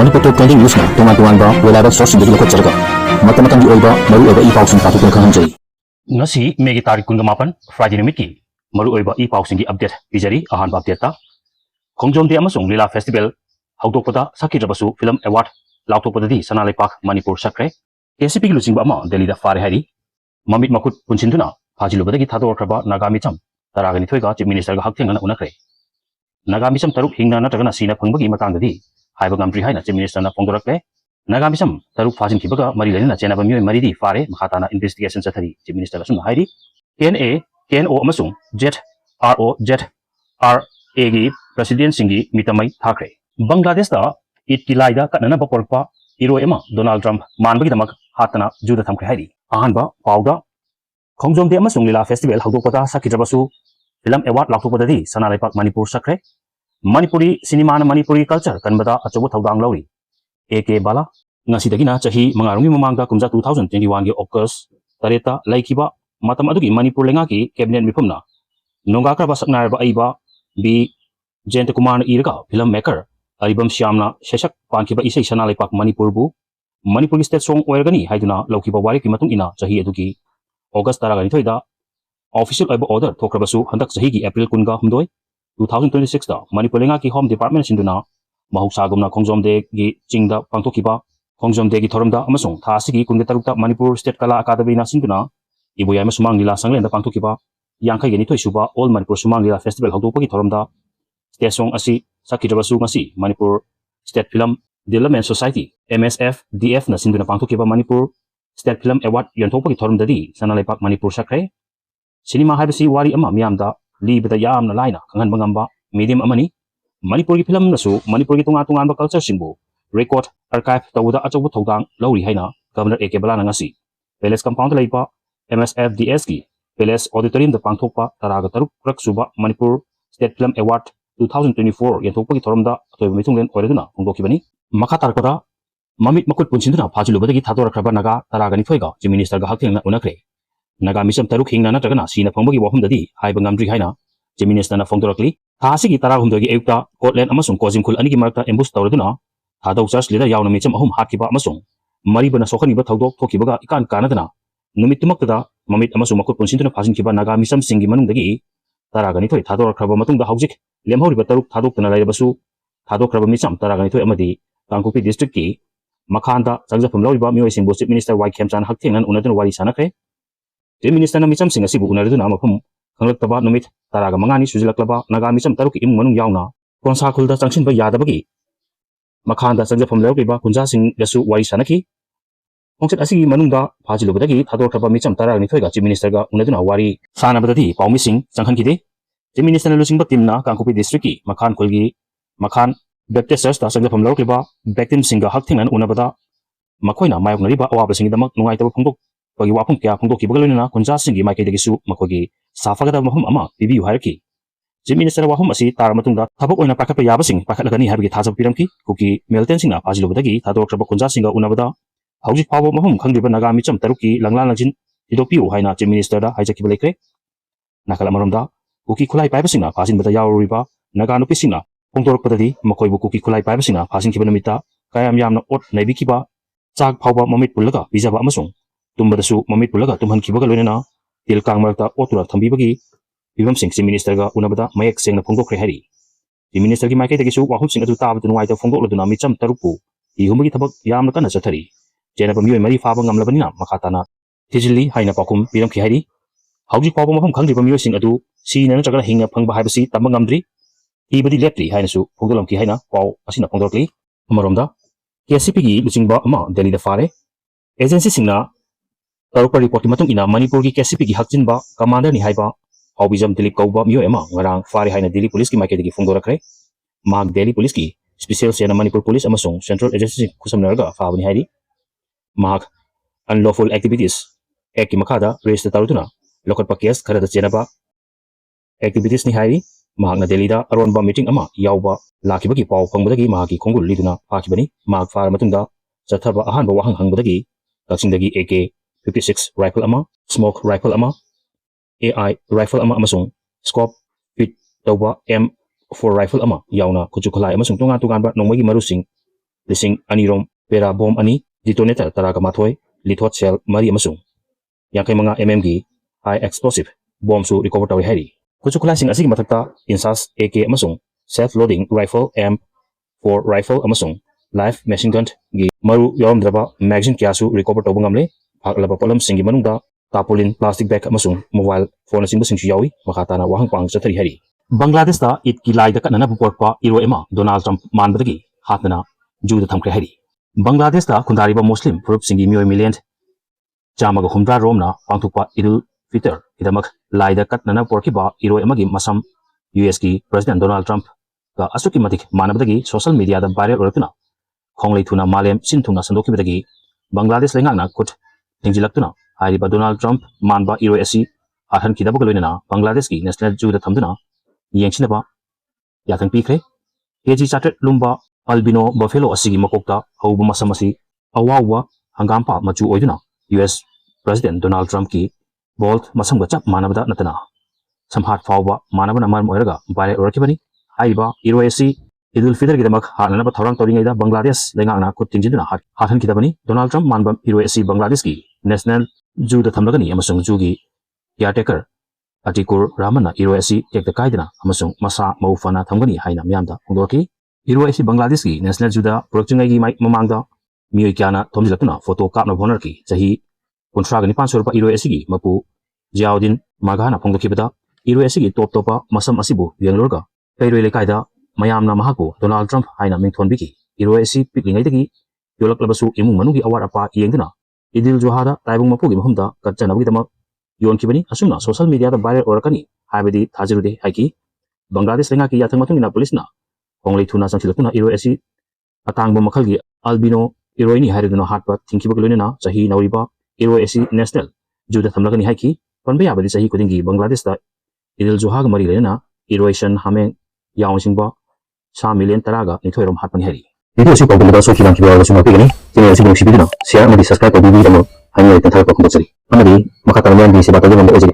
Manipur Top 20 News na tungan-tungan ba reliable source hindi ko tsarga. Mata-matang di oiba maru oiba ipausing patukang kahanjay. Ngasi megi tarik kun gamapan Friday nimiki maru oiba ipausing gi update bijari ahan update ta. Khongjom de amasung Lila Festival haudokpada sakidrabasu film award lautokpadadi Sanalai Park Manipur sakre. KCP gi luchingba ama Delhi da fare hari. Mamit makut punsinduna phajilubadagi thadorkraba Nagamicham taragani thoiga chief minister ga hakthengana unakre. Nagamicham taruk hingna natragana sina phongbagi matangdadi Haiba Gamdri Haina, Chief Minister na Pongdorakle, Nagamisam, Taruk Fazin Kibaga, Marilena, Chenaba Mu, Maridi, Fare, Mahatana Investigation Satari, Chief Minister Sun Haidi, KNA, KNO Amasung, Jet, RO, Jet, RAG, President Singi, Mitamai, Thakre. Bangladesh da, it Kilaida, Katana Baporpa, Iro Emma, Donald Trump, Manbagi Damak, Hatana, Judah Tamke Haidi, Ahanba, Pauda, Khongjom de Amasung Lila Festival, Haudokota, Sakidrabasu, Film Award Lautopadi, Sanalai Park, Manipur Sakre. Manipuri cinema na Manipuri culture kan bata achobo thaudang lawi AK bala ngasi dagina chahi mangarungi mamangda kumja 2021 ge August tareta laikiba matam adugi Manipur lenga ki cabinet mifumna nonga kra basakna ba aiba B Jayant Kumar irga film maker aribam Shyamna Shesak pankiba isai Sanalai Park Manipur bu Manipur state song oirgani haiduna laukiba wari ki matung ina chahi adugi August taragani thoida official aiba order thokrabasu handak chahi gi April kunga humdoi 2026 da Manipur lenga ki Home Department sinduna mahusagumna Khongjom de gi chingda pangthokiba Khongjom de gi thoramda amasung tha asigi kunga tarukta Manipur State Kala Academy na sinduna iboyai ma sumang lila sanglenda pangthokiba yangkai geni thoisuba All Manipur Sumang Lila Festival haudokpagi thoramda state song asi sakidrabasu ngasi Manipur State Film Development Society MSF DF na sinduna pangthokiba Manipur State Film Award yanthokpagi thoramdadi Sanalai Park Manipur sakre cinema haibasi wari ama miyamda Libda yamna laina kangan bangamba medium amani Manipur gi film nasu Manipur gi tunga ba culture singbu record archive tawda achobu thodang lawri haina Governor AK Balana ngasi Palace compound laipa MSFDS gi Palace auditorium da pangthokpa taraga taruk rak suba Manipur State Film Award 2024 yanthokpa gi thoramda toy mithunglen oiraduna phongdokibani makha tarkoda mamit makut punsinduna phajilubadagi thadorakraba naga taragani thoiga Chief Minister ga hakthengna unakre Nagamisam taruk hingna natragana sina phongbagi wahumdadi haiba ngamdri haina Chief Minister na phongdorakli thasigi tarahumdogi ayukta Scotland amasung Kozimkhul anigi marakta ambush tawraduna thadau church leader yauna micham ahum hatkiba amasung maribana sokhaniba thaudok thokibaga ikan kanadana numitumaktada mamit amasung makut punsintuna phajinkiba Nagamisam singi manungdagi taragani thoi thadorakraba matungda haujik lemhoriba taruk thadoktana laibasu thadokraba micham taragani thoi amadi Kangkupi district ki makhanda changjapum lawriba mioi singbo Chief Minister Y Khemchan hakthengnan unadun wari sanakre Chief Minister na micham sing asibu unaraduna mafum khanglakaba numit taraga mangani sujilaklaba Nagamisam taruk imung manung yauna konsa khulda changsinba yadabagi makhanda changjapum lawriba kunja sing gasu wari sanaki ongset asigi manungda phajilubadagi thadorkraba micham taragani thoiga Chief Minister ga unaduna wari sanabadadi paumi sing changkhankide Chief Minister na lusingba timna Kangkupi district ki makhan khulgi makhan Baptist Church ta changjapum lawriba Baptim singa hakthengnan unabada makoina mayoknariba awabasing damak nungaitaba phongdok Pagi wapung kya phongdok kibagaluna kunja singi maikaidagisu makogi safagada mahum ama pibiyu hairki Chief Minister wahum asi tar matungda thabok oina pakhatpa yabasing pakhatlagani habigi thajab piramki kuki melten singna phajilubadagi thadorkraba kunja singa unabada hauji phawo mahum khangriba Nagamicham taruki langlan langjin hidopiu haina Chief Minister da haijakiba lekre nakala maromda kuki khulai paibasingna phajinbada yawriba Naganupi singna phongdorpadadi makoibu kuki khulai paibasingna phajinkiba numita kayam yamna ot naibikiba chak phawba mamit pullaga bijaba amasung Tumbadasu mamit pulaga tumhan kibaga loinana tilkang marakta otura thambibagi Bibam Singh Chief Minister ga unabada mayak sengna phongdokre hari Chief Minister gi maikai dagisu wahum sing adu tabatu nuwaita phongdokladuna micham tarukpu ihumagi thabak yamna kana chathari jenaba mioi mari faba ngamlabanina makhatana thijili haina pakum piramki hari hauji pawba mafam khangriba mioi sing adu sina natragana hinga phangba haibasi tamba ngamdri ibadi lepri hainasu phongdolamki haina paw asina phongdokli amaromda KCP gi luchingba ama Delhi da fare agency singna Tarukpa report matung ina Manipur ki KCP ki hakjinba commander ni haiba Haubijam Dilip Kauba miyo ema ngarang fari haina Delhi Police ki maikadagi phongdorakre mag Delhi Police ki Special Sena Manipur Police amasung Central Agency kusamnarga fabani hairi mag unlawful activities ek ki makhada register tarutuna lokatpa case kharada chenaba activities ni hairi mag na Delhi da aronba meeting ama yawba lakibagi paw phangbadagi magi khongul liduna phakibani mag far matungda chathaba ahanba wahang hangbadagi taksingdagi AK 56 rifle ama, smoke rifle ama, AI rifle ama amasung scope fit tawba M4 rifle ama yauna kuchukhalai amasung tungan ba nongmagi marusing ꯂꯤꯁꯤꯡ ꯑꯅꯤꯔꯣꯝ ꯄꯦꯔꯥ bomb ꯑꯅꯤ ꯗꯤꯇꯣꯅꯦꯇꯔ ꯇꯔꯥꯒ ꯃꯥꯊꯣꯏ ꯂꯤꯊꯣꯠ ꯁꯦꯜ ꯃꯔꯤ ꯑꯃꯁꯨꯡ 55 mm ꯍꯥꯏ explosive ꯕꯣꯝꯁꯨ recover ꯇꯧꯏ ꯍꯥꯏꯔꯤ ꯈꯨꯠꯁꯨ ꯈꯨꯠꯂꯥꯏꯁꯤꯡ ꯑꯁꯤꯒꯤ ꯃꯊꯛꯇ INSAS AK ꯑꯃꯁꯨꯡ self loading rifle M4 rifle ꯑꯃꯁꯨꯡ ꯂꯥꯏꯐ ꯃꯦꯁꯤꯟ ꯒꯟꯒꯤ ꯃꯔꯨ ꯌꯥꯎꯔꯝꯗ꯭ꯔꯕ ꯃꯦꯒꯥꯖꯤꯟ ꯀꯌꯥꯁꯨ ꯔꯤꯀꯣꯚꯔ ꯇꯧꯕ ꯉꯝꯂꯦ ꯐꯥꯒꯠꯂꯕ ꯄꯣꯠꯂꯝꯁꯤꯡꯒꯤ ꯃꯅꯨꯡꯗ ꯇꯥꯄꯣꯂꯤꯟ ꯄ꯭ꯂꯥꯁꯇꯤꯛ ꯕꯦग ꯑꯃꯁꯨꯡ ꯃꯣꯕꯥꯏꯜ ꯐꯣꯟꯅꯆꯤꯡꯕꯁꯤꯡꯁꯨ ꯌꯥꯎꯏ ꯃꯈꯥ ꯇꯥꯅ ꯋꯥꯍꯪ ꯄꯥꯎ ꯆꯠꯊꯔꯤ ꯍꯥꯏꯔꯤ ꯕꯪꯒ꯭ꯂꯥꯗꯦꯁꯇ ꯏꯗꯀꯤ ꯂꯥꯏꯗ ꯀꯠꯅꯅꯕ ꯄꯣꯔꯛꯄ ꯏꯔꯣꯏ ꯑꯃ ꯗꯣꯅꯥꯜꯗ ꯇ꯭ꯔꯝꯞ ꯃꯥꯟꯕꯗꯒꯤ ꯍꯥꯠꯇꯅ ꯖꯨꯗ ꯊꯝꯈ꯭ꯔꯦ ꯍꯥꯏꯔꯤ ꯕꯪꯒ꯭ꯂꯥꯗꯦꯁꯇ ꯈꯨꯟꯗꯥꯔꯤꯕ ꯃꯨꯁꯂꯤꯝ ꯐꯨꯔꯨꯞꯁꯤꯡꯒꯤ ꯃꯤꯑꯣꯏ ꯃꯤꯂꯤꯌꯟ 150 ꯔꯣꯝꯅ ꯄꯥꯡꯊꯣꯛꯄ ꯏꯗꯨꯜ ꯐꯤꯇꯔꯒꯤꯗꯃꯛ ꯂꯥꯏꯗ ꯀꯠꯅꯅꯕ ꯄꯣꯔꯛꯈꯤꯕ ꯏꯔꯣꯏ ꯑꯃꯒꯤ ꯃꯁꯝ USꯒꯤ ꯄ꯭ꯔꯦꯁꯤꯗꯦꯟꯠ ꯗꯣꯅꯥꯜꯗ ꯇ꯭ꯔꯝꯞꯀ ꯑꯁꯨꯛꯀꯤ ꯃꯇꯤꯛ ꯃꯥꯟꯅꯕꯗꯒꯤ ꯁꯣꯁꯤꯌꯦꯜ ꯃꯤडियाꯗ ꯚꯥꯏꯔꯦꯜ ꯑꯣꯏꯔꯛꯇꯨꯅ ꯈꯣꯡꯂꯩ ꯊꯨꯅ ꯃꯥꯂꯦꯝ ꯁꯤꯟ ꯊꯨꯡꯅ ꯁꯟꯗꯣꯛꯈꯤꯕꯗꯒꯤ ꯕꯪꯒ꯭ꯂꯥꯗꯦꯁ ꯂꯩꯉꯥꯛꯅ ꯈꯨꯠ ꯊꯤꯡꯖꯤꯜꯂꯛꯇꯨꯅ ꯍꯥꯏꯔꯤꯕ ꯗꯣꯅꯥꯜꯗ ꯇ꯭ꯔꯝꯞ ꯃꯥꯟꯕ ꯏꯔꯣꯏ ꯑꯁꯤ ꯍꯥꯠꯍꯟꯈꯤꯗꯕꯒ ꯂꯣꯏꯅꯅ ꯕꯪꯒ꯭ꯂꯥꯗꯦꯁꯀꯤ ꯅꯦꯁꯅꯦꯜ ꯖꯨꯗ ꯊꯝꯗꯨꯅ ꯌꯦꯡꯁꯤꯟꯅꯕ ꯌꯥꯊꯪ ꯄꯤꯈ꯭ꯔꯦ KG 400 ꯂꯨꯝꯕ ꯑꯜꯕꯤꯅꯣ ꯕꯐꯦꯂꯣ ꯑꯁꯤꯒꯤ ꯃꯀꯣꯛꯇ ꯍꯧꯕ ꯃꯁꯝ ꯑꯁꯤ ꯑꯋꯥꯎꯕ ꯍꯪꯒꯥꯝꯄꯥꯜ ꯃꯆꯨ ꯑꯣꯏꯗꯨꯅ US ꯄ꯭ꯔꯦꯁꯤꯗꯦꯟꯠ ꯗꯣꯅꯥꯜꯗ ꯇ꯭ꯔꯝꯞꯀꯤ ꯕꯣꯜꯗ ꯃꯁꯝꯒ ꯆꯞ ꯃꯥꯟꯅꯕꯗ ꯅꯠꯇꯅ ꯁꯝꯍꯥꯠ ꯐꯥꯎꯕ ꯃꯥꯟꯅꯕꯅ ꯃꯔꯝ ꯑꯣꯏꯔꯒ ꯚꯥꯏꯔꯦꯜ ꯑꯣꯏꯔꯛꯈꯤꯕꯅꯤ ꯍꯥꯏꯔꯤꯕ ꯏꯔꯣꯏ ꯑꯁꯤ ꯏꯗꯨꯜ ꯐꯤꯇꯔꯒꯤꯗꯃꯛ ꯍꯥꯠꯅꯅꯕ ꯊꯧꯔꯥꯡ ꯇꯧꯔꯤꯉꯩꯗ ꯕꯪꯒ꯭ꯂꯥꯗꯦꯁ ꯂꯩꯉꯥꯛꯅ ꯈꯨꯠ ꯊꯤꯡꯖꯤꯟꯗꯨꯅ ꯍꯥꯠꯍꯟꯈꯤꯗꯕꯅꯤ ꯗꯣꯅꯥꯜꯗ ꯇ꯭ꯔꯝꯞ ꯃꯥꯟꯕ ꯏꯔꯣꯏ ꯑꯁꯤ ꯕꯪꯒ꯭ꯂꯥꯗꯦꯁꯀꯤ ꯅꯦꯁꯅꯦꯜ ꯖꯨꯗ ꯊꯝꯂꯒꯅꯤ ꯑꯃꯁꯨꯡ ꯖꯨꯒꯤ ꯀꯤꯌꯥꯔꯇꯦꯀꯔ ꯑꯇꯤꯀꯨꯔ ꯔꯍꯃꯟꯅ ꯏꯔꯣꯏ ꯑꯁꯤ ꯇꯦꯛꯇ ꯀꯥꯏꯗꯅ ꯑꯃꯁꯨꯡ ꯃꯁꯥ ꯃꯎ ꯐꯅ ꯊꯝꯒꯅꯤ ꯍꯥꯏꯅ ꯃꯤꯌꯥꯝꯗ ꯐꯣꯡꯗꯣꯛꯈꯤ ꯏꯔꯣꯏ ꯑꯁꯤ ꯕꯪꯒ꯭ꯂꯥꯗꯦꯁꯀꯤ ꯅꯦꯁꯅꯦꯜ ꯖꯨꯗ ꯄꯨꯔꯛꯇ꯭ꯔꯤꯉꯩꯒꯤ ꯃꯃꯥꯡꯗ ꯃꯤꯑꯣꯏ ꯀꯌꯥꯅ ꯊꯣꯝꯖꯤꯜꯂꯛꯇꯨꯅ ꯐꯣꯇꯣ ꯀꯥꯞꯅꯕ ꯍꯣꯠꯅꯔꯛꯈꯤ ꯆꯍꯤ 37 ꯁꯨꯔꯕ ꯏꯔꯣꯏ ꯑꯁꯤꯒꯤ ꯃꯄꯨ ꯖꯤꯌꯥꯎꯗꯤꯟ ꯃꯥꯘꯥꯅ ꯐꯣꯡꯗꯣꯛꯈꯤꯕꯗ ꯏꯔꯣꯏ ꯑꯁꯤꯒꯤ ꯇꯣꯞ ꯇꯣꯞꯄ ꯃꯁꯝ ꯑꯁꯤꯕꯨ ꯌꯦꯡꯂꯨꯔꯒ ꯀꯩꯔꯣꯏ ꯂꯩꯀꯥꯏꯗ ꯃꯌꯥꯝꯅ ꯃꯍꯥꯛꯄꯨ ꯗꯣꯅꯥꯜꯗ ꯇ꯭ꯔꯝꯞ ꯍꯥꯏꯅ ꯃꯤꯡꯊꯣꯟꯕꯤꯈꯤ ꯏꯔꯣꯏ ꯑꯁꯤ ꯄꯤꯛꯂꯤꯉꯩꯗꯒꯤ ꯌꯣꯜꯂꯛꯂꯕꯁꯨ ꯏꯃꯨꯡ ꯃꯅꯨꯡꯒꯤ ꯑꯋꯥꯠ ꯑꯄꯥ ꯌꯦꯡꯗꯨꯅ ꯏꯗꯤꯜ ꯖꯨꯍꯥꯗ ꯇꯥꯏꯕꯪ ꯃꯄꯨꯒꯤ ꯃꯐꯝꯗ ꯀꯠꯆꯅꯕꯒꯤꯗꯃꯛ ꯌꯣꯟꯈꯤꯕꯅꯤ ꯑꯁꯨꯝꯅ ꯁꯣꯁꯤꯌꯦꯜ ꯃꯤडियाꯗ ꯚꯥꯏꯔꯦꯜ ꯑꯣꯏꯔꯛꯀꯅꯤ ꯍꯥꯏꯕꯗꯤ ꯊꯥꯖꯔꯨꯗꯦ ꯍꯥꯏꯈꯤ ꯕꯪꯒ꯭ꯂꯥꯗꯦꯁ ꯂꯩꯉꯥꯛꯀꯤ ꯌꯥꯊꯪ ꯃꯇꯨꯡ ꯏꯟꯅ ꯄꯨꯂꯤꯁꯅ ꯈꯣꯡꯂꯩ ꯊꯨꯅ ꯆꯪꯁꯤꯜꯂꯛꯇꯨꯅ ꯏꯔꯣꯏ ꯑꯁꯤ ꯑꯇꯥꯡꯕ ꯃꯈꯜꯒꯤ ꯑꯜꯕꯤꯅꯣ ꯏꯔꯣꯏꯅꯤ ꯍꯥꯏꯔꯗꯨꯅ ꯍꯥꯠꯄ ꯊꯤꯡꯈꯤꯕꯒ ꯂꯣꯏꯅꯅ ꯆꯍꯤ ꯅꯧꯔꯤꯕ ꯏꯔꯣꯏ ꯑꯁꯤ ꯅꯦꯁꯅꯦꯜ ꯖꯨꯗ ꯊꯝꯂꯒꯅꯤ ꯍꯥꯏꯈꯤ ꯄꯟꯕ ꯌꯥꯕꯗꯤ ꯆꯍꯤ ꯈꯨꯗꯤꯡꯒꯤ ꯕꯪꯒ꯭ꯂꯥꯗꯦꯁꯇ ꯏꯗꯤꯜ ꯖꯨꯍꯥꯒ ꯃꯔꯤ ꯂꯩꯅꯅ ꯏꯔꯣꯏ ꯁꯟ ꯍꯥꯃꯦꯡ ꯌꯥꯎꯅꯆꯤꯡꯕ ꯁꯥ ꯃꯤꯂꯤꯌꯟ 10 ꯔꯣꯝ ꯍꯥꯠꯄꯅꯤ ꯍꯥꯏꯔꯤ ꯚꯤꯗꯤꯑꯣ ꯑꯁꯤ ꯄꯥꯎꯗꯝꯕꯗ ꯁꯣꯏꯈꯤꯕ ꯌꯥꯎꯔꯕꯁꯨ ꯉꯥꯛꯄꯤꯒꯅꯤ ꯆꯦꯅꯦꯜ ꯑꯁꯤ ꯅꯨꯡꯁꯤꯕꯤꯗꯨꯅ ꯁꯦꯌꯔ ꯑꯃꯗꯤ ꯁꯕꯁꯀ꯭ꯔꯥꯏꯕ ꯇꯧꯕꯤꯕꯒꯤꯗꯃꯛ ꯍꯥꯏꯅ ꯇꯦꯟꯊꯥꯔꯛꯄ ꯐꯣꯡꯗꯣꯛꯆꯔꯤ ꯑꯃꯗꯤ ꯃꯈꯥ ꯇꯥꯅ ꯃꯌꯥꯝꯒꯤ ꯁꯦꯕꯥ ꯇꯧꯕ ꯉꯝꯕ ꯑꯣꯏꯖꯒꯦ